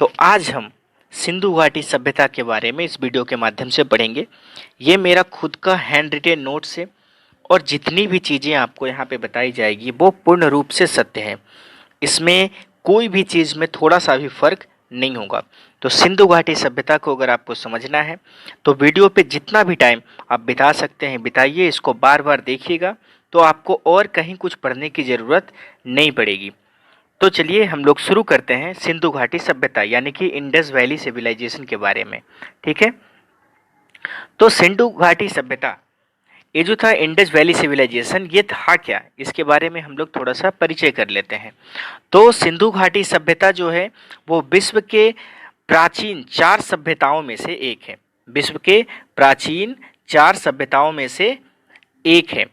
तो आज हम सिंधु घाटी सभ्यता के बारे में इस वीडियो के माध्यम से पढ़ेंगे। ये मेरा खुद का हैंड रिटेन नोट्स है और जितनी भी चीज़ें आपको यहाँ पे बताई जाएगी वो पूर्ण रूप से सत्य है। इसमें कोई भी चीज़ में थोड़ा सा भी फर्क नहीं होगा। तो सिंधु घाटी सभ्यता को अगर आपको समझना है तो वीडियो पे जितना भी टाइम आप बिता सकते हैं बिताइए, इसको बार बार देखिएगा तो आपको और कहीं कुछ पढ़ने की ज़रूरत नहीं पड़ेगी। तो चलिए हम लोग शुरू करते हैं सिंधु घाटी सभ्यता यानी कि इंडस वैली सिविलाइजेशन के बारे में। ठीक है, तो सिंधु घाटी सभ्यता ये जो था इंडस वैली सिविलाइजेशन, ये था क्या, इसके बारे में हम लोग थोड़ा सा परिचय कर लेते हैं। तो सिंधु घाटी सभ्यता जो है वो विश्व के प्राचीन 4 सभ्यताओं में से एक है। विश्व के प्राचीन 4 सभ्यताओं में से एक है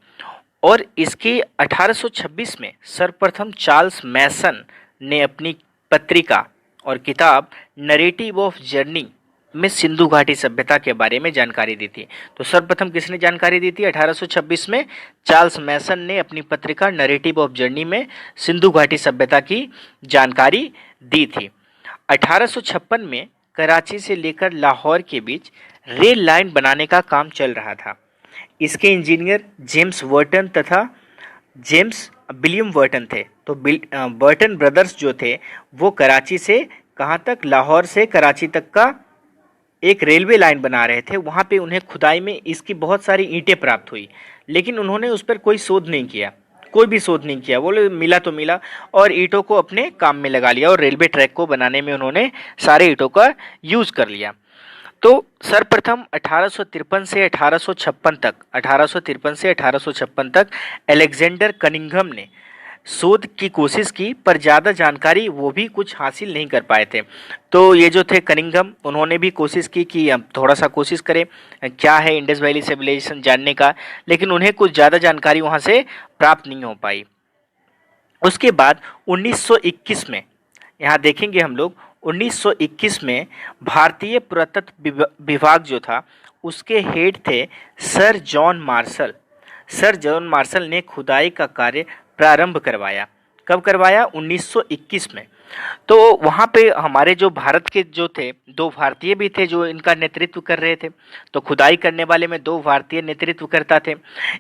और इसके 1826 में सर्वप्रथम चार्ल्स मैसन ने अपनी पत्रिका और किताब नरेटिव ऑफ जर्नी में सिंधु घाटी सभ्यता के बारे में जानकारी दी थी। तो सर्वप्रथम किसने जानकारी दी थी? 1826 में चार्ल्स मैसन ने अपनी पत्रिका नरेटिव ऑफ जर्नी में सिंधु घाटी सभ्यता की जानकारी दी थी। 1856 में कराची से लेकर लाहौर के बीच रेल लाइन बनाने का काम चल रहा था। इसके इंजीनियर जेम्स वर्टन तथा जेम्स विलियम वर्टन थे। तो वर्टन ब्रदर्स जो थे वो कराची से कहाँ तक, लाहौर से कराची तक का एक रेलवे लाइन बना रहे थे। वहाँ पे उन्हें खुदाई में इसकी बहुत सारी ईंटें प्राप्त हुई, लेकिन उन्होंने उस पर कोई शोध नहीं किया, कोई भी शोध नहीं किया। बोले मिला तो मिला और ईंटों को अपने काम में लगा लिया और रेलवे ट्रैक को बनाने में उन्होंने सारे ईंटों का यूज़ कर लिया। तो सर्वप्रथम 1853 से 1856 तक अलेक्जेंडर कनिंघम ने शोध की कोशिश की, पर ज़्यादा जानकारी वो भी कुछ हासिल नहीं कर पाए थे। तो ये जो थे कनिंघम, उन्होंने भी कोशिश की कि हम थोड़ा सा कोशिश करें क्या है इंडस वैली सिविलाइजेशन जानने का, लेकिन उन्हें कुछ ज़्यादा जानकारी वहाँ से प्राप्त नहीं हो पाई। उसके बाद 1921 में, यहाँ देखेंगे हम लोग 1921 में भारतीय पुरातत्व विभाग जो था उसके हेड थे sir John Marshall. Sir John Marshall ने खुदाई का कार्य प्रारंभ करवाया। कब करवाया? 1921 में। तो वहाँ पे हमारे जो भारत के जो थे 2 भारतीय भी थे जो इनका नेतृत्व कर रहे थे। तो खुदाई करने वाले में 2 भारतीय नेतृत्वकर्ता थे।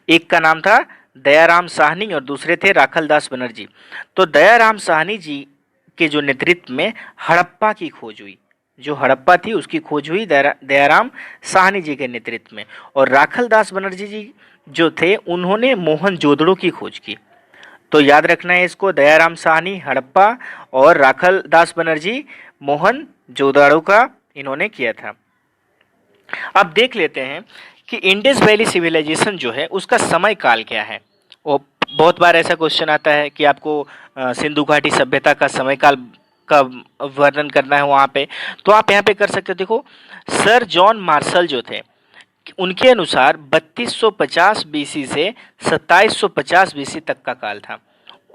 एक का नाम था दयाराम साहनी और दूसरे थे राखलदास बनर्जी। तो दयाराम साहनी जी के जो नेतृत्व में हड़प्पा की खोज हुई, जो हड़प्पा थी उसकी खोज हुई दयाराम साहनी जी के नेतृत्व में, और राखलदास बनर्जी जी जो थे उन्होंने मोहनजोदड़ो की खोज की। तो याद रखना है इसको, दयाराम साहनी हड़प्पा और राखलदास बनर्जी मोहनजोदड़ो का इन्होंने किया था। अब देख लेते हैं कि इंडस वैली सिविलाइजेशन जो है उसका समय काल क्या है। वो बहुत बार ऐसा क्वेश्चन आता है कि आपको सिंधु घाटी सभ्यता का समय काल का वर्णन करना है वहाँ पे, तो आप यहाँ पे कर सकते हो। देखो सर जॉन मार्शल जो थे उनके अनुसार 3250 बीसी से 2750 बीसी तक का काल था।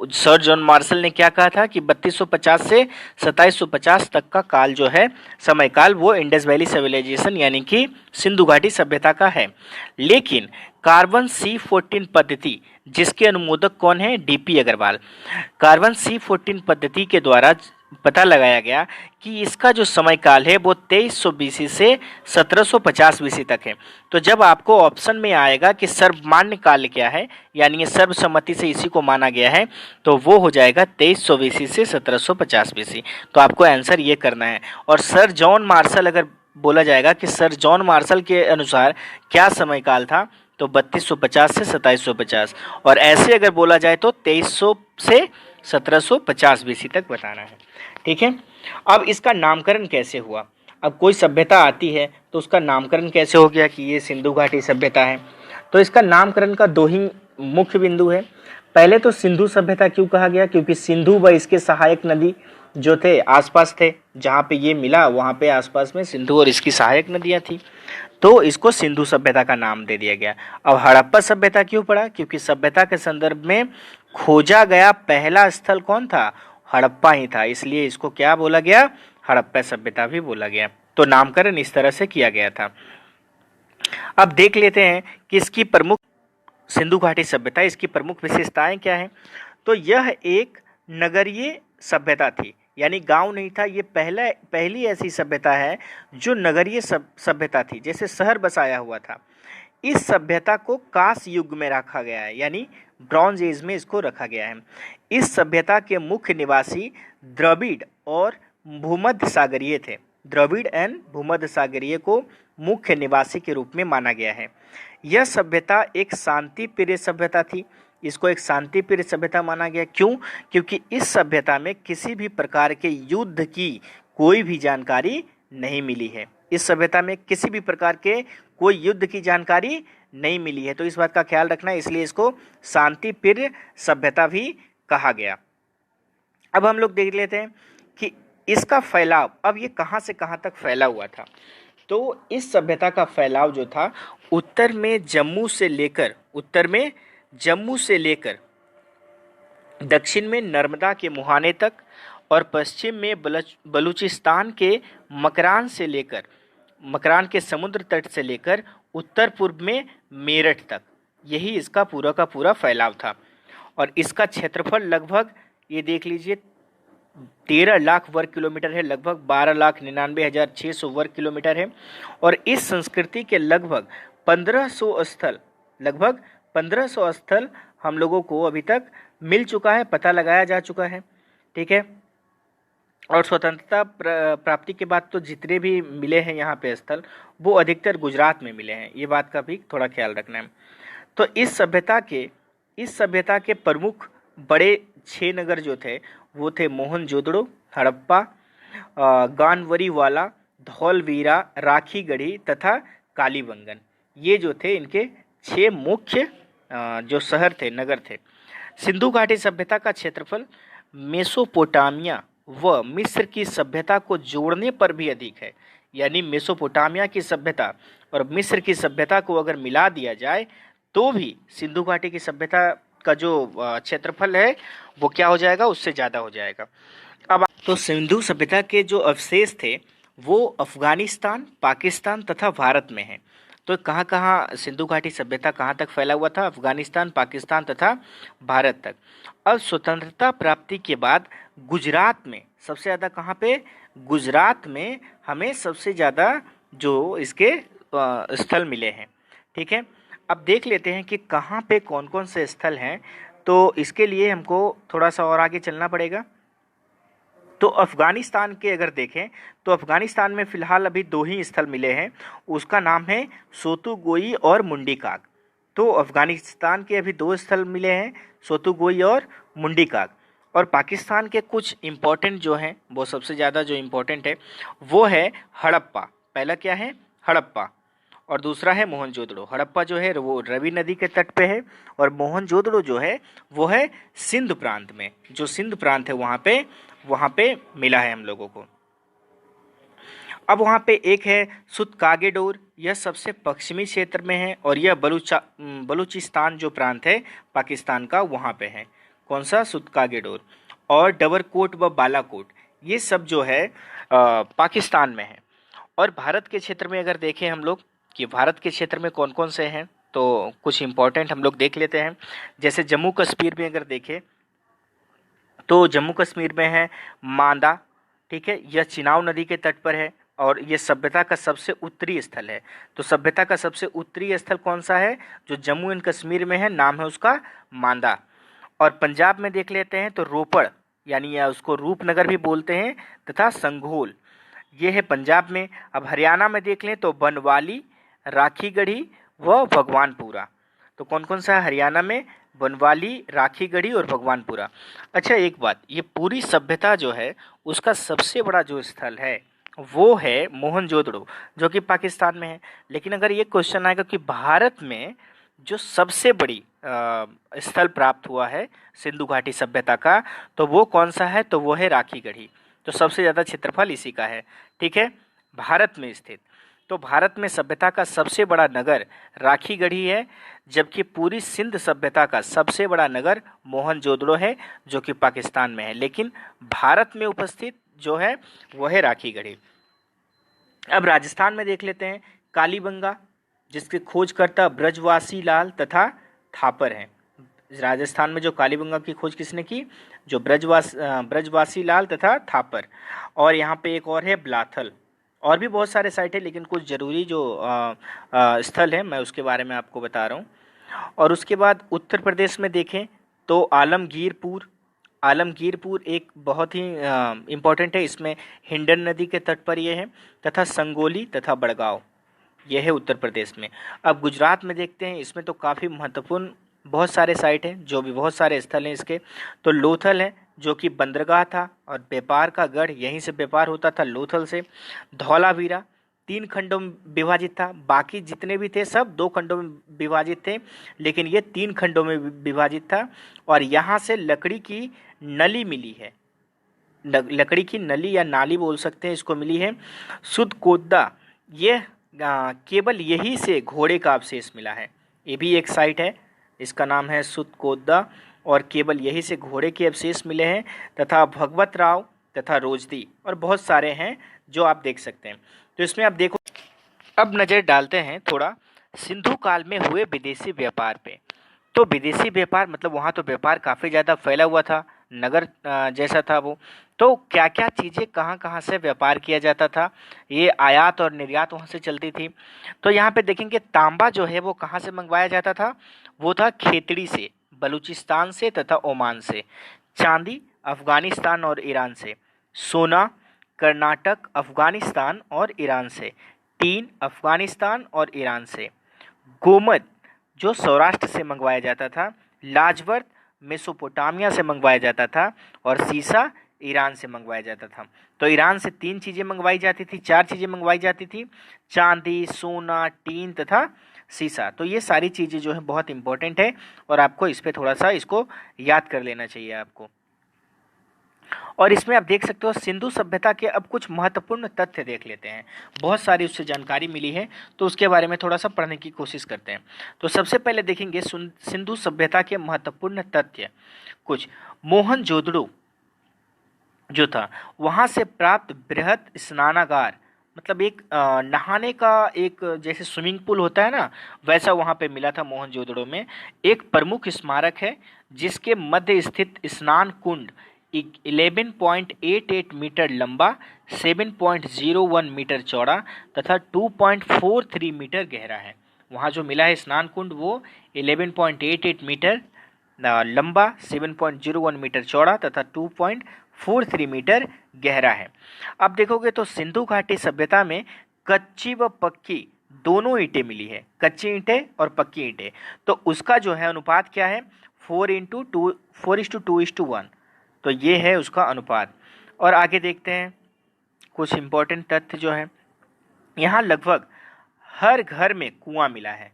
सर जॉन मार्शल ने क्या कहा था कि 3250 से 2750 तक का काल जो है समय काल वो इंडस वैली सिविलाइजेशन यानी कि सिंधु घाटी सभ्यता का है। लेकिन कार्बन C14 पद्धति जिसके अनुमोदक कौन है? डीपी अग्रवाल। कार्बन C14 पद्धति के द्वारा पता लगाया गया कि इसका जो समय काल है वो 2300 बीसी से 1750 बीसी तक है। तो जब आपको ऑप्शन में आएगा कि सर्वमान्य काल क्या है, यानी ये सर्वसम्मति से इसी को माना गया है, तो वो हो जाएगा 2300 बीसी से 1750 बीसी। तो आपको आंसर ये करना है। और सर जॉन मार्शल अगर बोला जाएगा कि सर जॉन मार्शल के अनुसार क्या समय काल था, तो 3250 से 2750, और ऐसे अगर बोला जाए तो 2300 से 1750 बीसी तक बताना है। ठीक है, अब इसका नामकरण कैसे हुआ? अब कोई सभ्यता आती है तो उसका नामकरण कैसे हो गया कि ये सिंधु घाटी सभ्यता है? तो इसका नामकरण का 2 ही मुख्य बिंदु है। पहले तो सिंधु सभ्यता क्यों कहा गया? क्योंकि सिंधु व इसके सहायक नदी जो थे आसपास थे, जहाँ पे ये मिला वहाँ पे आसपास में सिंधु और इसकी सहायक नदियाँ थी, तो इसको सिंधु सभ्यता का नाम दे दिया गया। अब हड़प्पा सभ्यता क्यों पड़ा? क्योंकि सभ्यता के संदर्भ में खोजा गया पहला स्थल कौन था? हड़प्पा ही था, इसलिए इसको क्या बोला गया? हड़प्पा सभ्यता भी बोला गया। तो नामकरण इस तरह से किया गया था। अब देख लेते हैं कि इसकी प्रमुख सिंधु घाटी सभ्यता, इसकी प्रमुख विशेषताएं क्या हैं। तो यह एक नगरीय सभ्यता थी। यानी गांव नहीं था, ये पहली ऐसी सभ्यता है जो नगरीय सभ्यता थी, जैसे शहर बसाया हुआ था। इस सभ्यता को कांस्य युग में रखा गया है, यानी ब्रॉन्ज एज में इसको रखा गया है। इस सभ्यता के मुख्य निवासी द्रविड़ और भूमध्य सागरीय थे। द्रविड़ एंड भूमध्य सागरीय को मुख्य निवासी के रूप में माना गया है। यह सभ्यता एक शांति प्रिय सभ्यता थी। इसको एक शांति प्रिय सभ्यता माना गया, क्यों? क्योंकि इस सभ्यता में किसी भी प्रकार के युद्ध की कोई भी जानकारी नहीं मिली है। इस सभ्यता में किसी भी प्रकार के कोई युद्ध की जानकारी नहीं मिली है, तो इस बात का ख्याल रखना है, इसलिए इसको शांति प्रिय सभ्यता भी कहा गया। अब हम लोग देख लेते हैं कि इसका फैलाव, अब ये कहाँ से कहाँ तक फैला हुआ था। तो इस सभ्यता का फैलाव जो था, उत्तर में जम्मू से लेकर दक्षिण में नर्मदा के मुहाने तक और पश्चिम में बलूचिस्तान के मकरान के समुद्र तट से लेकर उत्तर पूर्व में मेरठ तक, यही इसका पूरा का पूरा फैलाव था। और इसका क्षेत्रफल लगभग, ये देख लीजिए, 13 लाख वर्ग किलोमीटर है, लगभग 12,99,600 वर्ग किलोमीटर है। और इस संस्कृति के लगभग 1500 स्थल हम लोगों को अभी तक मिल चुका है, पता लगाया जा चुका है। ठीक है, और स्वतंत्रता प्राप्ति के बाद तो जितने भी मिले हैं यहाँ पे स्थल, वो अधिकतर गुजरात में मिले हैं, ये बात का भी थोड़ा ख्याल रखना है। तो इस सभ्यता के प्रमुख बड़े 6 नगर जो थे वो थे मोहनजोदड़ो, हड़प्पा, गानवरीवाला, धौलवीरा, राखीगढ़ी तथा कालीबंगन। ये जो थे इनके 6 मुख्य जो शहर थे, नगर थे। सिंधु घाटी सभ्यता का क्षेत्रफल मेसोपोटामिया व मिस्र की सभ्यता को जोड़ने पर भी अधिक है। यानी मेसोपोटामिया की सभ्यता और मिस्र की सभ्यता को अगर मिला दिया जाए तो भी सिंधु घाटी की सभ्यता का जो क्षेत्रफल है वो क्या हो जाएगा, उससे ज़्यादा हो जाएगा। अब तो सिंधु सभ्यता के जो अवशेष थे वो अफगानिस्तान, पाकिस्तान तथा भारत में हैं। तो कहाँ कहाँ सिंधु घाटी सभ्यता कहाँ तक फैला हुआ था? अफगानिस्तान, पाकिस्तान तथा भारत तक। अब स्वतंत्रता प्राप्ति के बाद गुजरात में सबसे ज़्यादा, कहाँ पे? गुजरात में हमें सबसे ज़्यादा जो इसके स्थल मिले हैं। ठीक है, अब देख लेते हैं कि कहाँ पे कौन कौन से स्थल हैं। तो इसके लिए हमको थोड़ा सा और आगे चलना पड़ेगा। तो अफ़गानिस्तान के अगर देखें तो अफ़गानिस्तान में फ़िलहाल अभी 2 ही स्थल मिले हैं, उसका नाम है सोतुगोई और मुंडीकाग। तो अफ़गानिस्तान के अभी 2 स्थल मिले हैं, सोतुगोई और मुंडीकाग। और पाकिस्तान के कुछ इम्पोर्टेंट जो हैं, वो सबसे ज़्यादा जो इम्पोर्टेंट है वो है हड़प्पा। पहला क्या है? हड़प्पा। और दूसरा है मोहनजोदड़ो। हड़प्पा जो है वो रवि नदी के तट पे है, और मोहनजोदड़ो जो है वो है सिंध प्रांत में, जो सिंध प्रांत है वहाँ पे मिला है हम लोगों को। अब वहाँ पे एक है सुतकागेडोर, यह सबसे पश्चिमी क्षेत्र में है, और यह बलूचिस्तान जो प्रांत है पाकिस्तान का, वहाँ पे है। कौन सा? सुतकागेडोर। और डबरकोट व बालाकोट, ये सब जो है पाकिस्तान में है। और भारत के क्षेत्र में अगर देखें हम लोग कि भारत के क्षेत्र में कौन कौन से हैं, तो कुछ इम्पोर्टेंट हम लोग देख लेते हैं। जैसे जम्मू कश्मीर में अगर देखें तो जम्मू कश्मीर में है मांदा। ठीक है, यह चिनाब नदी के तट पर है, और ये सभ्यता का सबसे उत्तरी स्थल है। तो सभ्यता का सबसे उत्तरी स्थल कौन सा है? जो जम्मू एंड कश्मीर में है, नाम है उसका मांदा। और पंजाब में देख लेते हैं तो रोपड़, यानी उसको रूपनगर भी बोलते हैं, तथा संघोल, ये है पंजाब में। अब हरियाणा में देख लें तो बनवाली, राखीगढ़ी व भगवानपुरा। तो कौन कौन सा है हरियाणा में? बनवाली, राखीगढ़ी और भगवानपुरा। अच्छा, एक बात, ये पूरी सभ्यता जो है उसका सबसे बड़ा जो स्थल है वो है मोहनजोदड़ो, जो कि पाकिस्तान में है। लेकिन अगर ये क्वेश्चन आएगा कि भारत में जो सबसे बड़ी स्थल प्राप्त हुआ है सिंधु घाटी सभ्यता का, तो वो कौन सा है? तो वो है राखीगढ़ी। तो सबसे ज़्यादा क्षेत्रफल इसी का है। ठीक है, भारत में स्थित। तो भारत में सभ्यता का सबसे बड़ा नगर राखीगढ़ी है, जबकि पूरी सिंध सभ्यता का सबसे बड़ा नगर मोहनजोदड़ो है, जो कि पाकिस्तान में है। लेकिन भारत में उपस्थित जो है वह है राखीगढ़ी। अब राजस्थान में देख लेते हैं कालीबंगा, जिसके खोजकर्ता ब्रजवासी लाल तथा थापर हैं। राजस्थान में जो कालीबंगा की खोज किसने की? जो ब्रजवासी लाल तथा थापर। और यहाँ पे एक और है ब्लाथल। और भी बहुत सारे साइट है, लेकिन कुछ ज़रूरी जो स्थल है मैं उसके बारे में आपको बता रहा हूँ। और उसके बाद उत्तर प्रदेश में देखें तो आलमगीरपुर। आलमगीरपुर एक बहुत ही इम्पोर्टेंट है, इसमें हिंडन नदी के तट पर ये है, तथा संगोली तथा बड़गांव, यह है उत्तर प्रदेश में। अब गुजरात में देखते हैं, इसमें तो काफ़ी महत्वपूर्ण बहुत सारे साइट हैं, जो भी बहुत सारे स्थल हैं इसके। तो लोथल है जो कि बंदरगाह था और व्यापार का गढ़, यहीं से व्यापार होता था लोथल से। धौलावीरा 3 खंडों में विभाजित था, बाकी जितने भी थे सब 2 खंडों में विभाजित थे, लेकिन ये 3 खंडों में विभाजित था। और यहाँ से लकड़ी की नली मिली है, लकड़ी की नली या नाली बोल सकते हैं इसको, मिली है। शुद्ध कोद्दा, ये केवल यही से घोड़े का अवशेष मिला है, ये भी एक साइट है, इसका नाम है शुद्ध कोद्दा, और केवल यही से घोड़े के अवशेष मिले हैं। तथा भगवत राव तथा रोजदी और बहुत सारे हैं जो आप देख सकते हैं। तो इसमें आप देखो, अब नज़र डालते हैं थोड़ा सिंधु काल में हुए विदेशी व्यापार पे। तो विदेशी व्यापार मतलब वहाँ तो व्यापार काफ़ी ज़्यादा फैला हुआ था, नगर जैसा था वो। तो क्या क्या चीज़ें कहाँ कहाँ से व्यापार किया जाता था, ये आयात और निर्यात वहाँ से चलती थी। तो यहाँ पे देखेंगे तांबा जो है वो कहाँ से मंगवाया जाता था, वो था खेतड़ी से, बलूचिस्तान से तथा ओमान से। चांदी अफगानिस्तान और ईरान से। सोना कर्नाटक, अफगानिस्तान और ईरान से। टीन अफगानिस्तान और ईरान से। गोमद जो सौराष्ट्र से मंगवाया जाता था। लाजवर्त मेसोपोटामिया से मंगवाया जाता था। और सीसा ईरान से मंगवाया जाता था। तो ईरान से 3 चीज़ें मंगवाई जाती थी, 4 चीज़ें मंगवाई जाती थी, चांदी, सोना, टीन तथा सीसा। तो ये सारी चीज़ें जो है बहुत इंपॉर्टेंट है, और आपको इस पर थोड़ा सा इसको याद कर लेना चाहिए आपको। और इसमें आप देख सकते हो सिंधु सभ्यता के अब कुछ महत्वपूर्ण तथ्य देख लेते हैं, बहुत सारी उससे जानकारी मिली है, तो उसके बारे में थोड़ा सा पढ़ने की कोशिश करते हैं। तो सबसे पहले देखेंगे सिंधु सभ्यता के महत्वपूर्ण तथ्य कुछ। मोहनजोदड़ो जो था, वहाँ से प्राप्त बृहद स्नानागार, मतलब एक नहाने का एक जैसे स्विमिंग पूल होता है ना, वैसा वहाँ पे मिला था मोहनजोदड़ो में। एक प्रमुख स्मारक है जिसके मध्य स्थित स्नान कुंड 11.88 मीटर लंबा, 7.01 मीटर चौड़ा तथा 2.43 मीटर गहरा है। वहाँ जो मिला है स्नान कुंड वो 11.88 मीटर लंबा, 7.01 मीटर चौड़ा तथा 2.43 मीटर गहरा है। अब देखोगे तो सिंधु घाटी सभ्यता में कच्ची व पक्की दोनों ईंटें मिली है, कच्ची ईंटें और पक्की ईंटें। तो उसका जो है अनुपात क्या है, 4:2:1। तो ये है उसका अनुपात। और आगे देखते हैं कुछ इम्पोर्टेंट तथ्य जो है। यहाँ लगभग हर घर में कुआं मिला है,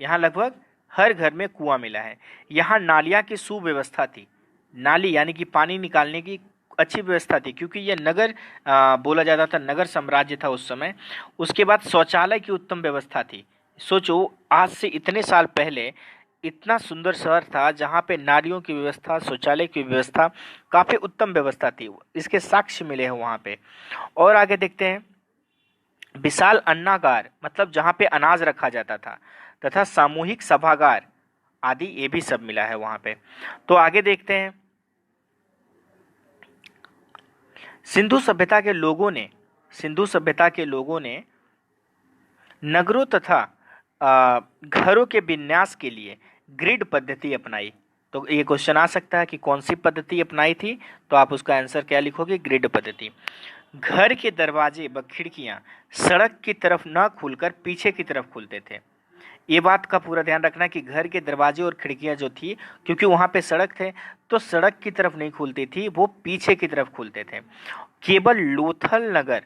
यहाँ लगभग हर घर में कुआं मिला है। यहाँ नालियाँ की सुव्यवस्था थी, नाली यानी कि पानी निकालने की अच्छी व्यवस्था थी, क्योंकि यह नगर बोला जाता था, नगर साम्राज्य था उस समय। उसके बाद शौचालय की उत्तम व्यवस्था थी। सोचो आज से इतने साल पहले इतना सुंदर शहर था जहाँ पे नालियों की व्यवस्था, शौचालय की व्यवस्था, काफ़ी उत्तम व्यवस्था थी, इसके साक्ष्य मिले हैं वहाँ पे। और आगे देखते हैं विशाल अन्नागार, मतलब जहाँ पे अनाज रखा जाता था, तथा सामूहिक सभागार आदि, ये भी सब मिला है वहाँ पे। तो आगे देखते हैं सिंधु सभ्यता के लोगों ने नगरों तथा घरों के विन्यास के लिए ग्रिड पद्धति अपनाई। तो ये क्वेश्चन आ सकता है कि कौन सी पद्धति अपनाई थी, तो आप उसका आंसर क्या लिखोगे, ग्रिड पद्धति। घर के दरवाजे व खिड़कियां सड़क की तरफ न खुलकर पीछे की तरफ खुलते थे। ये बात का पूरा ध्यान रखना कि घर के दरवाजे और खिड़कियां जो थी, क्योंकि वहाँ पे सड़क थे तो सड़क की तरफ नहीं खुलती थी, वो पीछे की तरफ खुलते थे। केवल लोथल नगर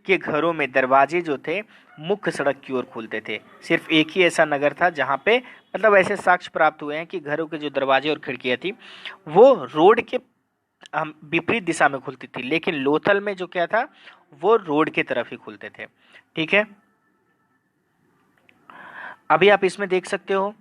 के घरों में दरवाजे जो थे मुख्य सड़क की ओर खुलते थे। सिर्फ एक ही ऐसा नगर था जहाँ पे मतलब ऐसे साक्ष्य प्राप्त हुए हैं कि घरों के जो दरवाजे और खिड़कियाँ थी वो रोड के विपरीत दिशा में खुलती थी, लेकिन लोथल में जो क्या था वो रोड की तरफ ही खुलते थे। ठीक है, अभी आप इसमें देख सकते हो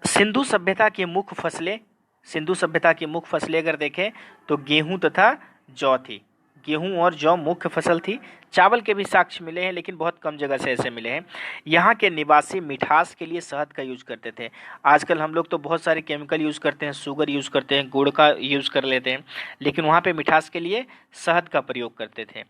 सिंधु सभ्यता की मुख्य फसलें। सिंधु सभ्यता की मुख्य फसलें अगर देखें तो गेहूं तथा जौ थी। गेहूं और जौ मुख्य फसल थी। चावल के भी साक्ष्य मिले हैं, लेकिन बहुत कम जगह से ऐसे मिले हैं। यहाँ के निवासी मिठास के लिए शहद का यूज करते थे। आजकल हम लोग तो बहुत सारे केमिकल यूज करते हैं, शुगर यूज करते हैं, गुड़ का यूज कर लेते हैं, लेकिन वहाँ पे मिठास के लिए शहद का प्रयोग करते थे।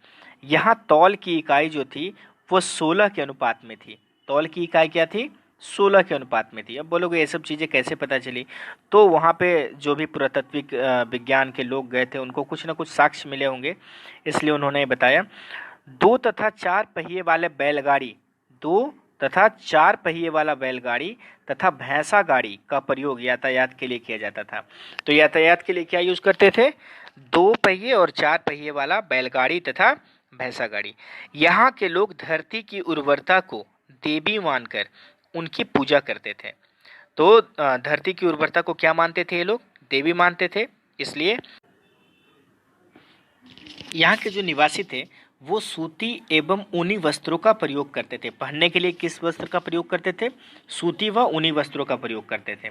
यहाँ तौल की इकाई जो थी वो 16 के अनुपात में थी। तौल की इकाई क्या थी? 16 के अनुपात में थी। अब बोलोगे ये सब चीज़ें कैसे पता चली? तो वहाँ पे जो भी पुरातात्विक विज्ञान के लोग गए थे उनको कुछ ना कुछ साक्ष्य मिले होंगे, इसलिए उन्होंने बताया। 2 तथा 4 पहिए वाले बैलगाड़ी, 2 तथा 4 पहिए वाला बैलगाड़ी तथा भैंसा गाड़ी का प्रयोग यातायात के लिए किया जाता था। तो यातायात के लिए क्या यूज करते थे? 2 पहिए और 4 पहिए वाला बैलगाड़ी तथा भैंसा गाड़ी। यहाँ के लोग धरती की उर्वरता को देवी मानकर उनकी पूजा करते थे। तो धरती की उर्वरता को क्या मानते थे ये लोग? देवी मानते थे। इसलिए यहाँ के जो निवासी थे वो सूती एवं ऊनी वस्त्रों का प्रयोग करते थे। पहनने के लिए किस वस्त्र का प्रयोग करते थे? सूती व ऊनी वस्त्रों का प्रयोग करते थे।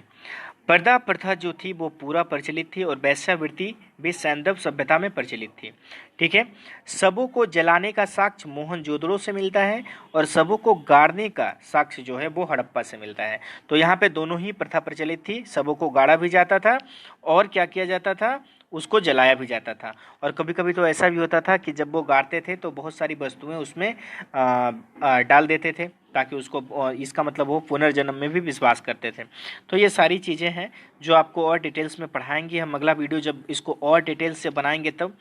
पर्दा प्रथा जो थी वो पूरा प्रचलित थी और वेश्यावृत्ति भी सैंधव सभ्यता में प्रचलित थी। ठीक है। शवों को जलाने का साक्ष्य मोहनजोदड़ो से मिलता है और शवों को गाड़ने का साक्ष्य जो है वो हड़प्पा से मिलता है। तो यहाँ पे दोनों ही प्रथा प्रचलित थी। शवों को गाड़ा भी जाता था और क्या किया जाता था? उसको जलाया भी जाता था। और कभी कभी तो ऐसा भी होता था कि जब वो गाड़ते थे तो बहुत सारी वस्तुएं उसमें डाल देते थे ताकि उसको इसका मतलब वो पुनर्जन्म में भी विश्वास करते थे। तो ये सारी चीज़ें हैं जो आपको और डिटेल्स में पढ़ाएंगे हम। अगला वीडियो जब इसको और डिटेल्स से बनाएंगे तब।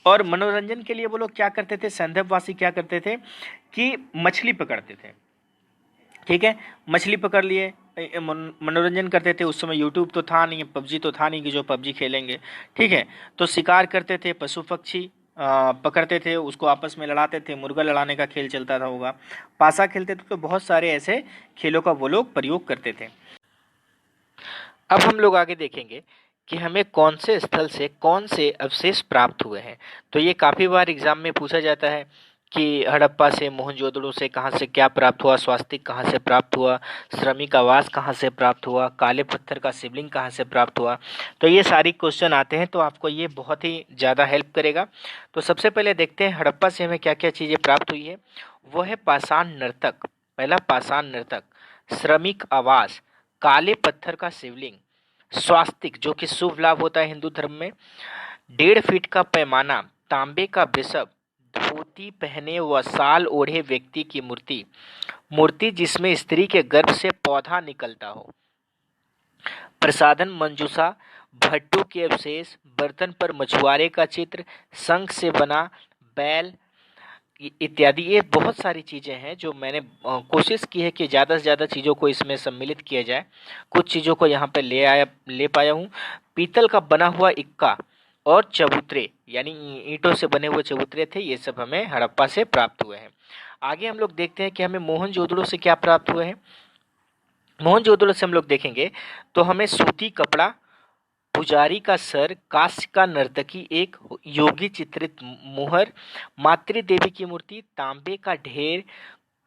और मनोरंजन के लिए वो लोग क्या करते थे? सैंधववासी क्या करते थे कि मछली पकड़ते थे। ठीक है, मछली पकड़ लिए, मनोरंजन करते थे। उस समय यूट्यूब तो था नहीं, पबजी तो था नहीं कि जो पबजी खेलेंगे। ठीक है, तो शिकार करते थे, पशु पक्षी पकड़ते थे, उसको आपस में लड़ाते थे। मुर्गा लड़ाने का खेल चलता था होगा, पासा खेलते थे। तो बहुत सारे ऐसे खेलों का वो लोग प्रयोग करते थे। अब हम लोग आगे देखेंगे कि हमें कौन से स्थल से कौन से अवशेष प्राप्त हुए हैं। तो ये काफ़ी बार एग्जाम में पूछा जाता है कि हड़प्पा से, मोहनजोदड़ो से कहाँ से क्या प्राप्त हुआ, स्वास्तिक कहाँ से प्राप्त हुआ, श्रमिक आवास कहाँ से प्राप्त हुआ, काले पत्थर का शिवलिंग कहाँ से प्राप्त हुआ। तो ये सारी क्वेश्चन आते हैं, तो आपको ये बहुत ही ज़्यादा हेल्प करेगा। तो सबसे पहले देखते हैं हड़प्पा से हमें क्या क्या चीज़ें प्राप्त हुई है। वो है पाषाण नर्तक, पहला पाषाण नर्तक, श्रमिक आवास, काले पत्थर का शिवलिंग, स्वास्तिक जो कि शुभ लाभ होता है हिंदू धर्म में, 1.5 फीट का पैमाना, तांबे का वृषभ, धोती पहने व शाल ओढ़े व्यक्ति की मूर्ति, मूर्ति जिसमें स्त्री के गर्भ से पौधा निकलता हो, प्रसादन मंजूषा, भट्टू के अवशेष, बर्तन पर मछुआरे का चित्र, शंख से बना बैल इत्यादि। ये बहुत सारी चीज़ें हैं जो मैंने कोशिश की है कि ज़्यादा से ज़्यादा चीज़ों को इसमें सम्मिलित किया जाए। कुछ चीज़ों को यहाँ पे ले पाया हूँ। पीतल का बना हुआ इक्का और चबूतरे, यानी ईंटों से बने हुए चबूतरे थे, ये सब हमें हड़प्पा से प्राप्त हुए हैं। आगे हम लोग देखते हैं कि हमें मोहनजोदड़ो से क्या प्राप्त हुए हैं। मोहनजोदड़ो से हम लोग देखेंगे तो हमें सूती कपड़ा, पुजारी का सर, कांस्य का नर्तकी, एक योगी चित्रित मुहर, मातृ देवी की मूर्ति, तांबे का ढेर,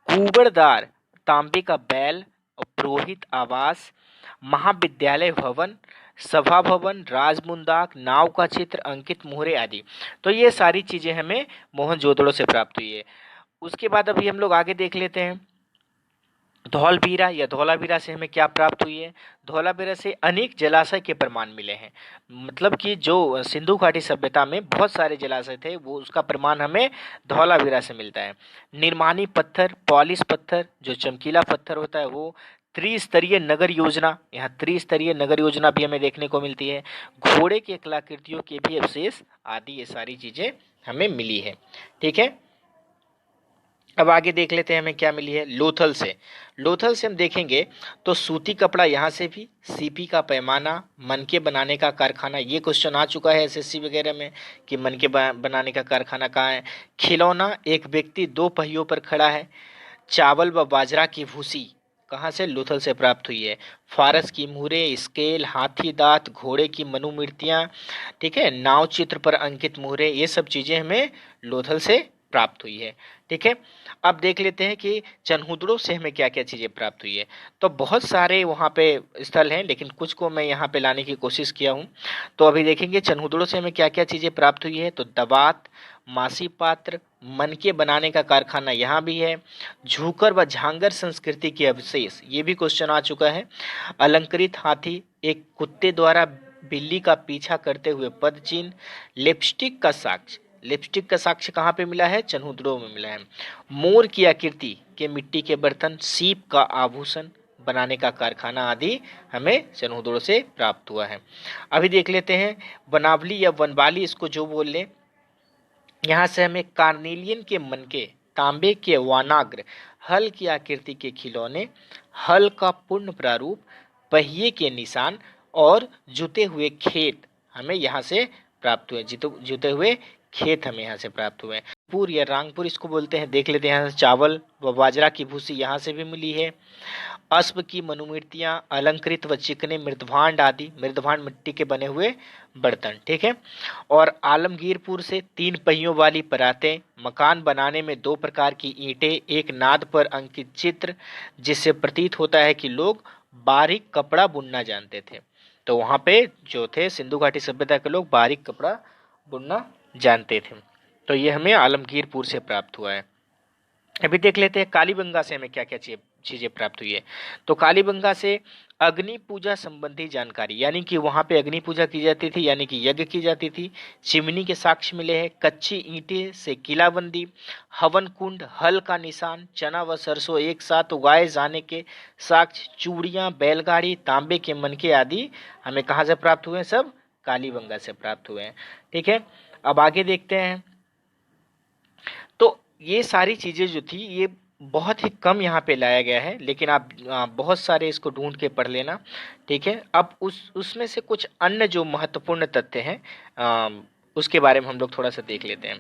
कुबड़दार तांबे का बैल और पुरोहित आवास, महाविद्यालय भवन, सभा भवन, राजमुंदाक, नाव का चित्र, अंकित मोहरे आदि। तो ये सारी चीजें हमें मोहनजोदड़ो से प्राप्त हुई है। उसके बाद अभी हम लोग आगे देख लेते हैं धौलवीरा या धौलावीरा से हमें क्या प्राप्त हुई है। धौलावीरा से अनेक जलाशय के प्रमाण मिले हैं। मतलब कि जो सिंधु घाटी सभ्यता में बहुत सारे जलाशय थे, वो उसका प्रमाण हमें धौलावीरा से मिलता है। निर्माणी पत्थर, पॉलिश पत्थर जो चमकीला पत्थर होता है वो, त्रिस्तरीय नगर योजना, यहाँ त्रिस्तरीय नगर योजना भी हमें देखने को मिलती है। घोड़े के कलाकृतियों के भी अवशेष आदि, ये सारी चीज़ें हमें मिली है। ठीक है, अब आगे देख लेते हैं हमें क्या मिली है लोथल से। लोथल से हम देखेंगे तो सूती कपड़ा यहाँ से भी, सीपी का पैमाना, मनके बनाने का कारखाना, ये क्वेश्चन आ चुका है एसएससी वगैरह में कि मनके बनाने का कारखाना कहाँ है। खिलौना, एक व्यक्ति 2 पहियों पर खड़ा है। चावल व बाजरा की भूसी कहाँ से? लोथल से प्राप्त हुई है। फारस की मुहरे, स्केल, हाथी दांत, घोड़े की मनुमूर्तियाँ, ठीक है, नाव चित्र पर अंकित मुहरे, ये सब चीज़ें हमें लोथल से प्राप्त हुई है। ठीक है, अब देख लेते हैं कि चनहुदड़ों से हमें क्या क्या चीज़ें प्राप्त हुई है। तो बहुत सारे वहाँ पे स्थल हैं, लेकिन कुछ को मैं यहाँ पे लाने की कोशिश किया हूँ। तो अभी देखेंगे चनहुदड़ों से हमें क्या क्या चीज़ें प्राप्त हुई है। तो दवात, मासी पात्र, मनके बनाने का कारखाना यहाँ भी है। झूकर व झांगर संस्कृति के अवशेष, ये भी क्वेश्चन आ चुका है। अलंकृत हाथी, एक कुत्ते द्वारा बिल्ली का पीछा करते हुए पद चिन्ह। लिपस्टिक का साक्ष्य, लिपस्टिक का साक्ष्य कहाँ पे मिला है? चनहुदड़ों में मिला है। मोर की आकृति के मिट्टी के बर्तन, सीप का आभूषण बनाने का कारखाना आदि हमें चनहुदड़ों से प्राप्त हुआ है। अभी देख लेते हैं वनावली या वनवाली, इसको जो बोल लें। यहाँ से हमें कार्नेलियन के मनके, तांबे के वानाग्र, हल की आकृति के खिलौने, हल का पूर्ण प्रारूप, पहिए के निशान और जुते हुए खेत हमें यहाँ से प्राप्त हुए। जुते हुए खेत हमें यहाँ से प्राप्त हुए। पुर या रांगपुर इसको बोलते हैं। देख लेते हैं यहाँ से चावल व बाजरा की भूसी यहाँ से भी मिली है। अश्व की मनुमूर्तियां, अलंकृत व चिकने मृदभांड आदि, मृदभांड मिट्टी के बने हुए बर्तन। ठीक है, और आलमगीरपुर से 3 पहियों वाली परातें, मकान बनाने में 2 प्रकार की ईंटें, एक नाद पर अंकित चित्र, जिससे प्रतीत होता है कि लोग बारीक कपड़ा बुनना जानते थे। तो वहां पे जो थे सिंधु घाटी सभ्यता के लोग बारीक कपड़ा बुनना जानते थे। तो ये हमें आलमगीरपुर से प्राप्त हुआ है। अभी देख लेते हैं कालीबंगा से हमें क्या क्या चीजें प्राप्त हुई है। तो कालीबंगा से अग्नि पूजा संबंधी जानकारी, यानी कि वहां पे अग्नि पूजा की जाती थी, यानी कि यज्ञ की जाती थी। चिमनी के साक्ष्य मिले हैं। कच्ची ईंटें से किलाबंदी, हवन कुंड, हल का निशान, चना व सरसों एक साथ उगाए जाने के साक्ष्य, चूड़ियां, बैलगाड़ी, तांबे के मनके आदि हमें कहाँ से प्राप्त हुए हैं? सब कालीबंगा से प्राप्त हुए हैं। ठीक है, अब आगे देखते हैं। तो ये सारी चीज़ें जो थी ये बहुत ही कम यहाँ पे लाया गया है, लेकिन आप बहुत सारे इसको ढूंढ के पढ़ लेना। ठीक है, अब उसमें से कुछ अन्य जो महत्वपूर्ण तथ्य हैं उसके बारे में हम लोग थोड़ा सा देख लेते हैं।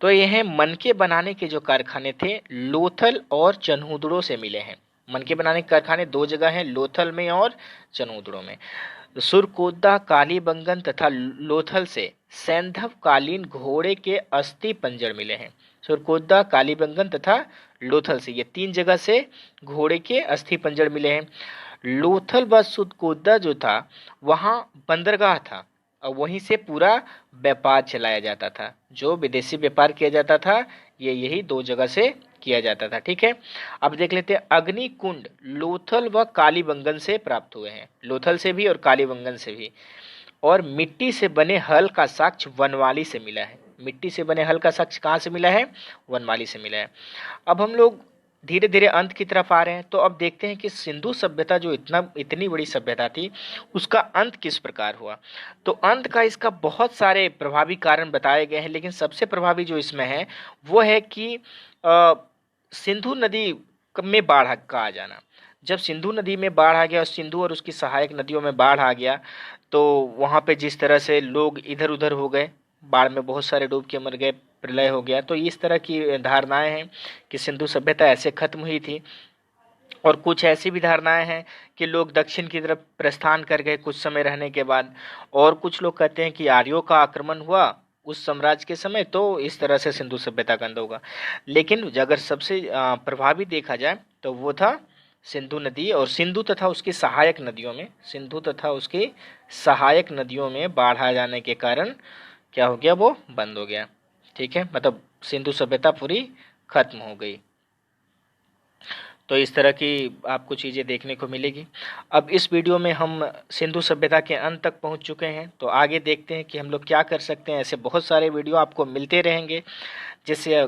तो ये है मनके बनाने के जो कारखाने थे लोथल और चनहुदड़ों से मिले हैं। मनके बनाने के कारखाने 2 जगह हैं, लोथल में और चनहुदड़ों में। सुरकोदा, कालीबंगन तथा लोथल से सैंधव कालीन घोड़े के अस्थि पंजर मिले हैं। सुरकोदा, कालीबंगन तथा लोथल से, ये 3 जगह से घोड़े के अस्थि पंजर मिले हैं। लोथल व सुरकोदा जो था वहाँ बंदरगाह था और वहीं से पूरा व्यापार चलाया जाता था। जो विदेशी व्यापार किया जाता था ये यही 2 जगह से किया जाता था। ठीक है, अब देख लेते हैं अग्नि कुंड लोथल व कालीबंगन से प्राप्त हुए हैं, लोथल से भी और कालीबंगन से भी। और मिट्टी से बने हल का साक्ष्य वनवाली से मिला है। मिट्टी से बने हल का साक्ष्य कहाँ से मिला है? वनवाली से मिला है। अब हम लोग धीरे धीरे अंत की तरफ आ रहे हैं। तो अब देखते हैं कि सिंधु सभ्यता जो इतनी बड़ी सभ्यता थी उसका अंत किस प्रकार हुआ। तो अंत का इसका बहुत सारे प्रभावी कारण बताए गए हैं, लेकिन सबसे प्रभावी जो इसमें है वो है कि सिंधु नदी में बाढ़ का आ जाना। जब सिंधु नदी में बाढ़ आ गया और सिंधु और उसकी सहायक नदियों में बाढ़ आ गया तो वहाँ पे जिस तरह से लोग इधर उधर हो गए, बाढ़ में बहुत सारे डूब के मर गए, प्रलय हो गया। तो इस तरह की धारणाएं हैं कि सिंधु सभ्यता ऐसे खत्म हुई थी। और कुछ ऐसी भी धारणाएं हैं कि लोग दक्षिण की तरफ प्रस्थान कर गए कुछ समय रहने के बाद। और कुछ लोग कहते हैं कि आर्यों का आक्रमण हुआ उस साम्राज्य के समय, तो इस तरह से सिंधु सभ्यता का अंत होगा। लेकिन अगर सबसे प्रभावी देखा जाए तो वो था सिंधु नदी और सिंधु तथा उसकी सहायक नदियों में, सिंधु तथा उसकी सहायक नदियों में बाढ़ आ जाने के कारण क्या हो गया? वो बंद हो गया। ठीक है, मतलब सिंधु सभ्यता पूरी खत्म हो गई। तो इस तरह की आपको चीज़ें देखने को मिलेगी। अब इस वीडियो में हम सिंधु सभ्यता के अंत तक पहुंच चुके हैं। तो आगे देखते हैं कि हम लोग क्या कर सकते हैं। ऐसे बहुत सारे वीडियो आपको मिलते रहेंगे जिससे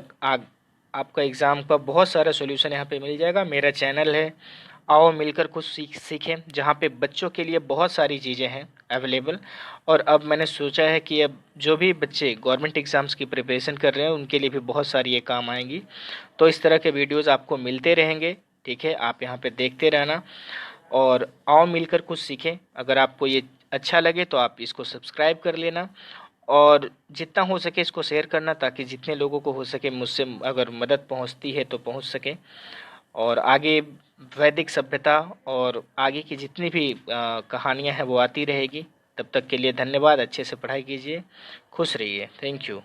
आपका एग्ज़ाम का बहुत सारा सॉल्यूशन यहाँ पे मिल जाएगा। मेरा चैनल है आओ मिलकर कुछ सीखें, जहाँ पे बच्चों के लिए बहुत सारी चीज़ें हैं अवेलेबल। और अब मैंने सोचा है कि अब जो भी बच्चे गवर्नमेंट एग्ज़ाम्स की प्रिपरेशन कर रहे हैं उनके लिए भी बहुत सारी ये काम आएंगी। तो इस तरह के वीडियोज़ आपको मिलते रहेंगे। ठीक है, आप यहाँ पे देखते रहना और आओ मिलकर कुछ सीखें। अगर आपको ये अच्छा लगे तो आप इसको सब्सक्राइब कर लेना और जितना हो सके इसको शेयर करना, ताकि जितने लोगों को हो सके मुझसे अगर मदद पहुंचती है तो पहुंच सके। और आगे वैदिक सभ्यता और आगे की जितनी भी कहानियां हैं वो आती रहेगी। तब तक के लिए धन्यवाद। अच्छे से पढ़ाई कीजिए, खुश रहिए। Thank you.